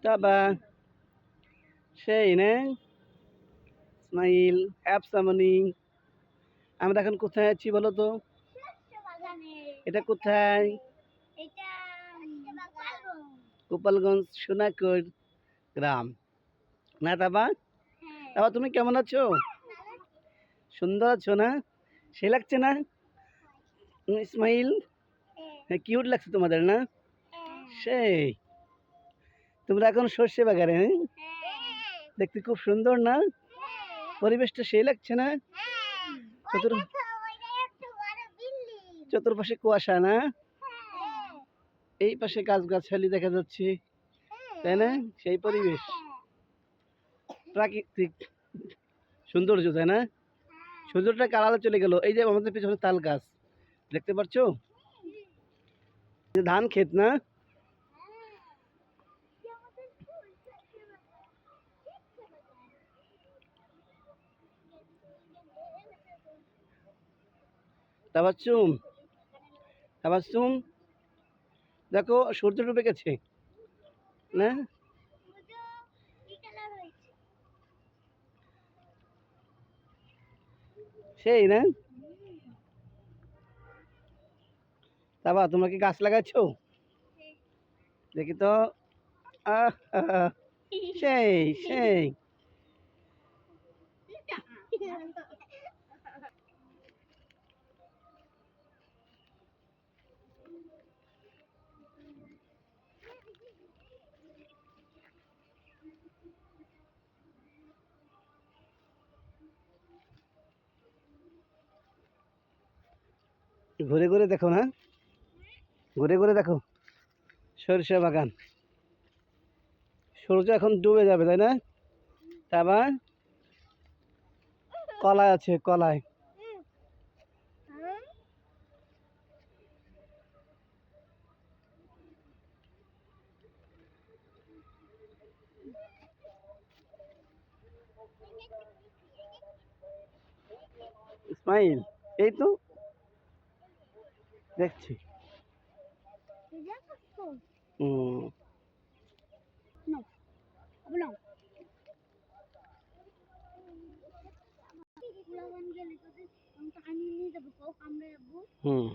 তাবা সেই না ইসমাইল অ্যাপসামনি আমরা এখন কোথায় আছি বলো তো? এটা কোথায়? গোপালগঞ্জ সোনাকর গ্রাম না তাবা? তাবা তুমি কেমন আছো? সুন্দর আছো না? সে লাগছে না ইসমাইল? হ্যাঁ কিউট লাগছে তোমাদের না? সেই তোমরা এখন সর্ষে বাগানে হ্যাঁ? দেখতে খুব সুন্দর না? পরিবেশটা সেই লাগছে না? চতুর্পাশে কুয়াশা না? এই পাশে গাছগাছালি দেখা যাচ্ছে তাই না? সেই পরিবেশ প্রাকৃতিক সৌন্দর্য তাই না? সূর্যটা কালালে চলে গেল। এই যে আমাদের পিছনে তাল গাছ দেখতে পাচ্ছো? ধান ক্ষেত না? তাবাচ্চুম তাবাচ্চুম দেখো সূর্য ডুবে গেছে না? সেই না? তাবা তোমরা কি গাছ লাগাচ্ছো? দেখি তো। আহ আহ, সেই সেই ঘুরে ঘুরে দেখো না? ঘুরে ঘুরে দেখো সরিষা বাগান। সূর্য এখন ডুবে যাবে তাই না? তারপর কলাই আছে কলাই। ইসমাইল এই তো দেখছি। হুম হুম